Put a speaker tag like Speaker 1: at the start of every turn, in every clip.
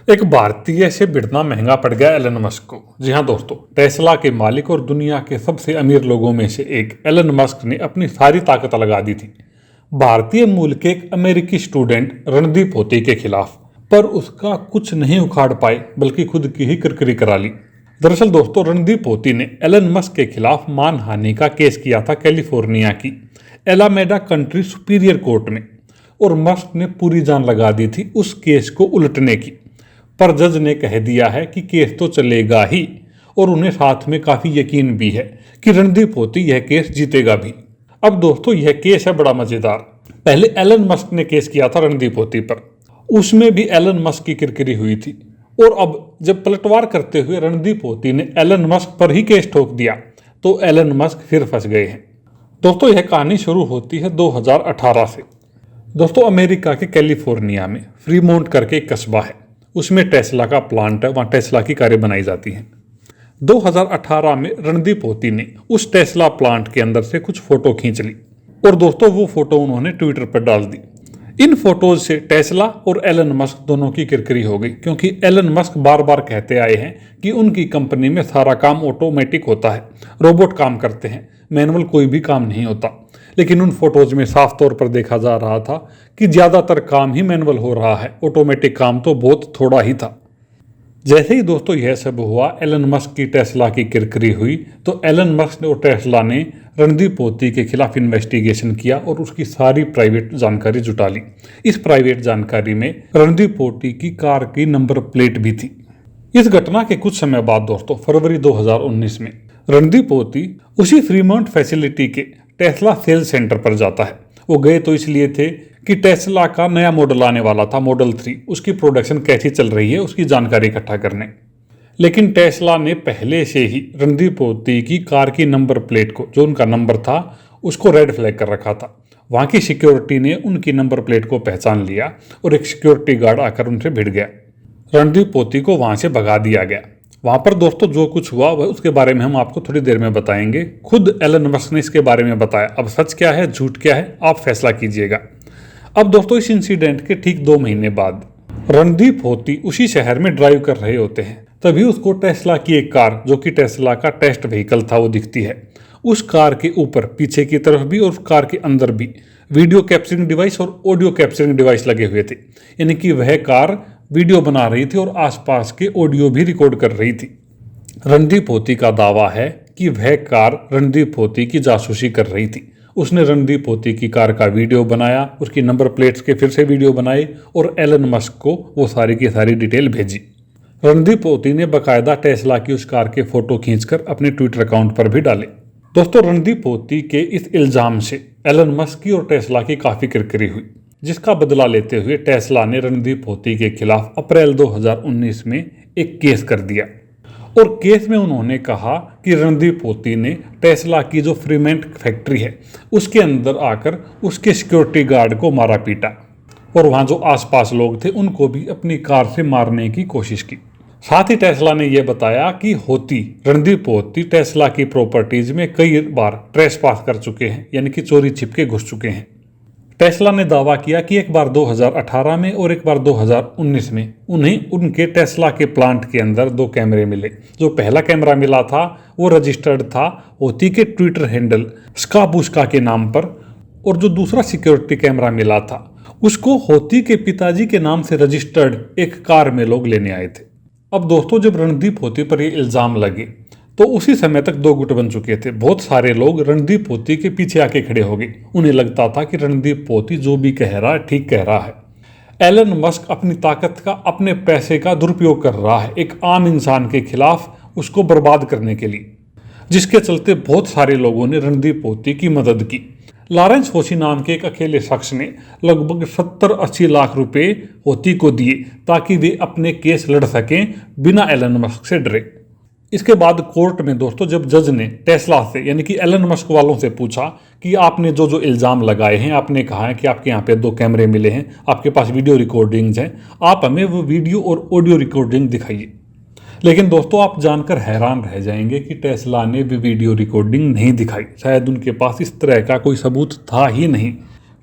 Speaker 1: एक भारतीय से भिड़ना महंगा पड़ गया एलन मस्क को। जी हाँ दोस्तों, टेस्ला के मालिक और दुनिया के सबसे अमीर लोगों में से एक एलन मस्क ने अपनी सारी ताकत लगा दी थी भारतीय मूल के एक अमेरिकी स्टूडेंट रणदीप होती के खिलाफ, पर उसका कुछ नहीं उखाड़ पाए बल्कि खुद की ही किरकिरी करा ली। दरअसल दोस्तों, रणदीप होती ने एलन मस्क के खिलाफ मानहानि का केस किया था कैलिफोर्निया की एलामेडा कंट्री सुपीरियर कोर्ट में, और मस्क ने पूरी जान लगा दी थी उस केस को उलटने की। पर जज ने कह दिया है कि केस तो चलेगा ही, और उन्हें साथ में काफी यकीन भी है कि रणदीप होती यह केस जीतेगा भी। अब दोस्तों, यह केस है बड़ा मजेदार। पहले एलन मस्क ने केस किया था रणदीप होती पर, उसमें भी एलन मस्क की किरकिरी हुई थी, और अब जब पलटवार करते हुए रणदीप होती ने एलन मस्क पर ही केस ठोक दिया तो एलन मस्क फिर फंस गए हैं। दोस्तों, यह कहानी शुरू होती है 2018 से। दोस्तों, अमेरिका के कैलिफोर्निया में फ्रीमोंट करके एक कस्बा है, उसमें टेस्ला का प्लांट है, वहाँ टेस्ला की कारें बनाई जाती हैं। 2018 में रणदीप होती ने उस टेस्ला प्लांट के अंदर से कुछ फोटो खींच ली, और दोस्तों वो फोटो उन्होंने ट्विटर पर डाल दी। इन फोटोज से टेस्ला और एलन मस्क दोनों की किरकिरी हो गई, क्योंकि एलन मस्क बार बार कहते आए हैं कि उनकी कंपनी में सारा काम ऑटोमेटिक होता है, रोबोट काम करते हैं, मैनुअल कोई भी काम नहीं होता। लेकिन उन फोटोज में साफ तौर पर देखा जा रहा था कि ज़्यादातर काम ही मैनुअल हो रहा है, ऑटोमेटिक काम तो बहुत थोड़ा ही था। जैसे ही दोस्तों यह सब हुआ, एलन मस्क की टेस्ला की किरकिरी हुई, तो एलन मस्क और टेस्ला ने रणदीप होती के खिलाफ इन्वेस्टिगेशन किया और उसकी सारी प्राइवेट जानकारी जुटा ली। इस प्राइवेट जानकारी में रणदीप होती की कार की नंबर प्लेट भी थी। इस घटना के कुछ समय बाद दोस्तों, फरवरी 2019 में रणदीप होती उसी फ्रीमोंट फैसिलिटी के टेस्ला सेल्स सेंटर पर जाता है। वो गए तो इसलिए थे कि टेस्ला का नया मॉडल आने वाला था, मॉडल 3, उसकी प्रोडक्शन कैसी चल रही है उसकी जानकारी इकट्ठा करने। लेकिन टेस्ला ने पहले से ही रणदीप होती की कार की नंबर प्लेट को, जो उनका नंबर था, उसको रेड फ्लैग कर रखा था। वहाँ की सिक्योरिटी ने उनकी नंबर प्लेट को पहचान लिया और एक सिक्योरिटी गार्ड आकर उनसे भिड़ गया। रणदीप होती को वहाँ से भगा दिया गया। वहाँ पर दोस्तों जो कुछ हुआ वह उसके बारे में हम आपको थोड़ी देर में बताएंगे। खुद एलन मस्क ने इसके बारे में बताया। अब सच क्या है झूठ क्या है आप फैसला कीजिएगा। अब दोस्तों, इस इंसिडेंट के ठीक 2 महीने बाद रणदीप होती उसी शहर में ड्राइव कर रहे होते हैं, तभी उसको टेस्ला की एक कार, जो कि टेस्ला का टेस्ट व्हीकल था, वो दिखती है। उस कार के ऊपर पीछे की तरफ भी और उस कार के अंदर भी वीडियो कैप्चरिंग डिवाइस और ऑडियो कैप्चरिंग डिवाइस लगे हुए थे, यानी कि वह कार वीडियो बना रही थी और आसपास के ऑडियो भी रिकॉर्ड कर रही थी। रणदीप होती का दावा है कि वह कार रणदीप होती की जासूसी कर रही थी। उसने रणदीप होती की कार का वीडियो बनाया, उसकी नंबर प्लेट्स के फिर से वीडियो बनाए और एलन मस्क को वो सारी की सारी डिटेल भेजी। रणदीप होती ने बाकायदा टेस्ला की उस कार के फोटो खींचकर अपने ट्विटर अकाउंट पर भी डाले। दोस्तों, रणदीप होती के इस इल्जाम से एलन मस्क की और टेस्ला की काफी किरकिरी हुई, जिसका बदला लेते हुए टेस्ला ने रणदीप होती के खिलाफ अप्रैल 2019 में एक केस कर दिया। और केस में उन्होंने कहा कि रणदीप होती ने टेस्ला की जो फ्रीमोंट फैक्ट्री है उसके अंदर आकर उसके सिक्योरिटी गार्ड को मारा पीटा, और वहाँ जो आसपास लोग थे उनको भी अपनी कार से मारने की कोशिश की। साथ ही टेस्ला ने यह बताया कि रणदीप होती टेस्ला की प्रॉपर्टीज में कई बार ट्रेसपास कर चुके हैं, यानी कि चोरी छिपके घुस चुके हैं। टेस्ला ने दावा किया कि एक बार 2018 में और एक बार 2019 में उन्हें उनके टेस्ला के प्लांट के अंदर 2 कैमरे मिले। जो पहला कैमरा मिला था वो रजिस्टर्ड था होती के ट्विटर हैंडल स्काबुस्का के नाम पर, और जो दूसरा सिक्योरिटी कैमरा मिला था उसको होती के पिताजी के नाम से रजिस्टर्ड एक कार में लोग लेने आए थे। अब दोस्तों, जब रणदीप होती पर ये इल्जाम लगे तो उसी समय तक 2 गुट बन चुके थे। बहुत सारे लोग रणदीप होती के पीछे आके खड़े हो गए। उन्हें लगता था कि रणदीप होती जो भी कह रहा है ठीक कह रहा है। एलन मस्क अपनी ताकत का, अपने पैसे का दुरुपयोग कर रहा है एक आम इंसान के खिलाफ उसको बर्बाद करने के लिए, जिसके चलते बहुत सारे लोगों ने रणदीप होती की मदद की। लॉरेंस फोसी नाम के एक अकेले शख्स ने लगभग 70-80 लाख रुपए होती को दिए ताकि वे अपने केस लड़ सकें बिना एलन मस्क से डरे। इसके बाद कोर्ट में दोस्तों, जब जज ने टेस्ला से, यानी कि एलन मस्क वालों से पूछा कि आपने जो जो इल्ज़ाम लगाए हैं, आपने कहा है कि आपके यहाँ पे 2 कैमरे मिले हैं, आपके पास वीडियो रिकॉर्डिंग्स हैं, आप हमें वो वीडियो और ऑडियो रिकॉर्डिंग दिखाइए। लेकिन दोस्तों, आप जानकर हैरान रह जाएंगे कि टेस्ला ने भी वीडियो रिकॉर्डिंग नहीं दिखाई। शायद उनके पास इस तरह का कोई सबूत था ही नहीं।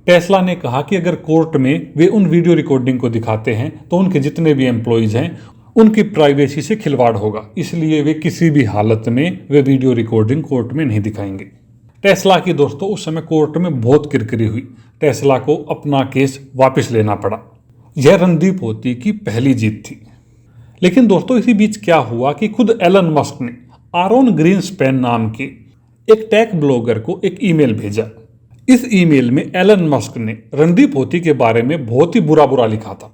Speaker 1: टेस्ला ने कहा कि अगर कोर्ट में वे उन वीडियो रिकॉर्डिंग को दिखाते हैं तो उनके जितने भी एम्प्लॉइज हैं उनकी प्राइवेसी से खिलवाड़ होगा, इसलिए वे किसी भी हालत में वे वीडियो रिकॉर्डिंग कोर्ट में नहीं दिखाएंगे। टेस्ला की दोस्तों उस समय कोर्ट में बहुत किरकिरी हुई। टेस्ला को अपना केस वापस लेना पड़ा। यह रणदीप होती की पहली जीत थी। लेकिन दोस्तों इसी बीच क्या हुआ कि खुद एलन मस्क ने आरोन ग्रीनस्पैन नाम के एक टेक ब्लॉगर को एक ईमेल भेजा। इस ईमेल में एलन मस्क ने रणदीप होती के बारे में बहुत ही बुरा लिखा था।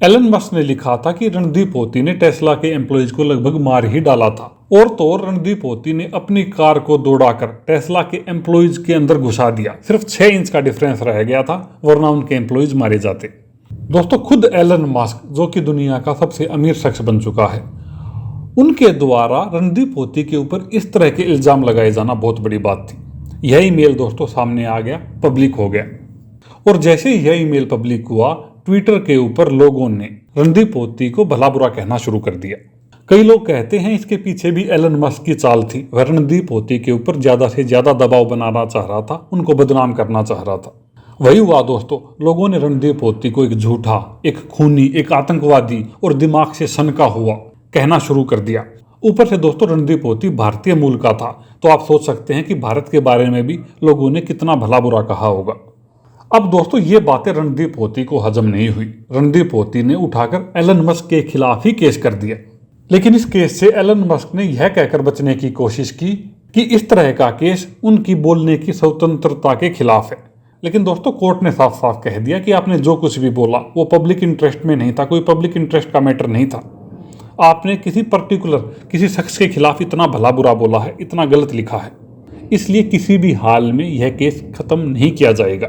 Speaker 1: एलन मस्क ने लिखा था कि रणदीप होती ने टेस्ला के एम्प्लॉइज को लगभग मार ही डाला था, और तो और रणदीप होती ने अपनी कार को दौड़ाकर टेस्ला के एम्प्लॉइज के अंदर घुसा दिया। सिर्फ 6 इंच का डिफरेंस रह गया था, वरना उनके एम्प्लॉइज मारे जाते। दोस्तों खुद एलन मस्क, जो कि दुनिया का सबसे अमीर शख्स बन चुका है, उनके द्वारा रणदीप होती के ऊपर इस तरह के इल्जाम लगाए जाना बहुत बड़ी बात थी। यह ईमेल दोस्तों सामने आ गया, पब्लिक हो गया, और जैसे ही यह ईमेल पब्लिक हुआ, ट्विटर के ऊपर लोगों ने रणदीप होती को भला बुरा कहना शुरू कर दिया। कई लोग कहते हैं इसके पीछे भी एलन मस्क की चाल थी। वह रणदीप होती के ऊपर ज्यादा से ज्यादा दबाव बनाना चाह रहा था, उनको बदनाम करना चाह रहा था। वही हुआ दोस्तों, लोगों ने रणदीप होती को एक झूठा, एक खूनी, एक आतंकवादी और दिमाग से सनका हुआ कहना शुरू कर दिया। ऊपर से दोस्तों रणदीप होती भारतीय मूल का था, तो आप सोच सकते हैं कि भारत के बारे में भी लोगों ने कितना भला बुरा कहा होगा। अब दोस्तों ये बातें रणदीप होती को हजम नहीं हुई। रणदीप होती ने उठाकर एलन मस्क के खिलाफ ही केस कर दिया। लेकिन इस केस से एलन मस्क ने यह कहकर बचने की कोशिश की कि इस तरह का केस उनकी बोलने की स्वतंत्रता के खिलाफ है। लेकिन दोस्तों कोर्ट ने साफ साफ कह दिया कि आपने जो कुछ भी बोला वो पब्लिक इंटरेस्ट में नहीं था, कोई पब्लिक इंटरेस्ट का मैटर नहीं था। आपने किसी पर्टिकुलर, किसी शख्स के खिलाफ इतना भला बुरा बोला है, इतना गलत लिखा है, इसलिए किसी भी हाल में यह केस खत्म नहीं किया जाएगा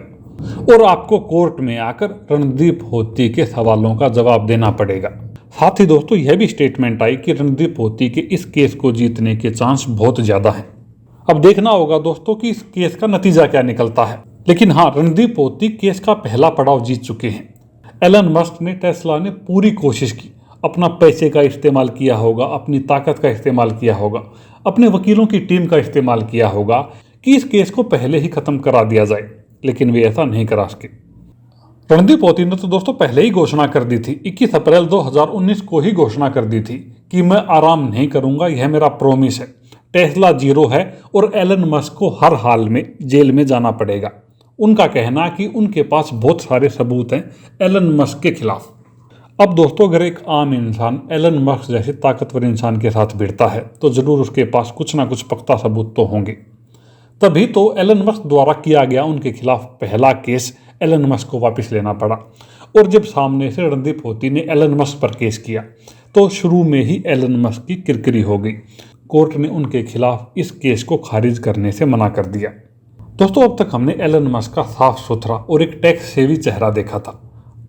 Speaker 1: और आपको कोर्ट में आकर रणदीप होती के सवालों का जवाब देना पड़ेगा। साथ ही दोस्तों यह भी स्टेटमेंट आई कि रणदीप होती के इस केस को जीतने के चांस बहुत ज्यादा हैं। अब देखना होगा दोस्तों कि इस केस का नतीजा क्या निकलता है। लेकिन हाँ, रणदीप होती केस का पहला पड़ाव जीत चुके हैं। एलन मस्क ने, टेस्ला ने पूरी कोशिश की, अपना पैसे का इस्तेमाल किया होगा, अपनी ताकत का इस्तेमाल किया होगा, अपने वकीलों की टीम का इस्तेमाल किया होगा कि इस केस को पहले ही खत्म करा दिया जाए, लेकिन वे ऐसा नहीं करा सके। रणदीप होती ने तो दोस्तों पहले ही घोषणा कर दी थी, 21 अप्रैल 2019 को ही घोषणा कर दी थी कि मैं आराम नहीं करूंगा, यह मेरा प्रॉमिस है। टेस्ला जीरो है और एलन मस्क को हर हाल में जेल में जाना पड़ेगा। उनका कहना कि उनके पास बहुत सारे सबूत हैं एलन मस्क के खिलाफ। अब दोस्तों अगर एक आम इंसान एलन मस्क जैसे ताकतवर इंसान के साथ भिड़ता है तो जरूर उसके पास कुछ ना कुछ पक्का सबूत तो होंगे। तभी तो एलन मस्क द्वारा किया गया उनके खिलाफ पहला केस एलन मस्क को वापस लेना पड़ा। और जब सामने से रणदीप होती ने एलन मस्क पर केस किया तो शुरू में ही एलन मस्क की किरकिरी हो गई। कोर्ट ने उनके खिलाफ इस केस को खारिज करने से मना कर दिया। दोस्तों अब तक हमने एलन मस्क का साफ सुथरा और एक टैक्स सेवी चेहरा देखा था।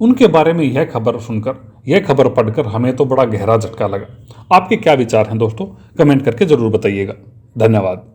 Speaker 1: उनके बारे में यह खबर सुनकर, यह खबर पढ़कर हमें तो बड़ा गहरा झटका लगा। आपके क्या विचार हैं दोस्तों, कमेंट करके जरूर बताइएगा। धन्यवाद।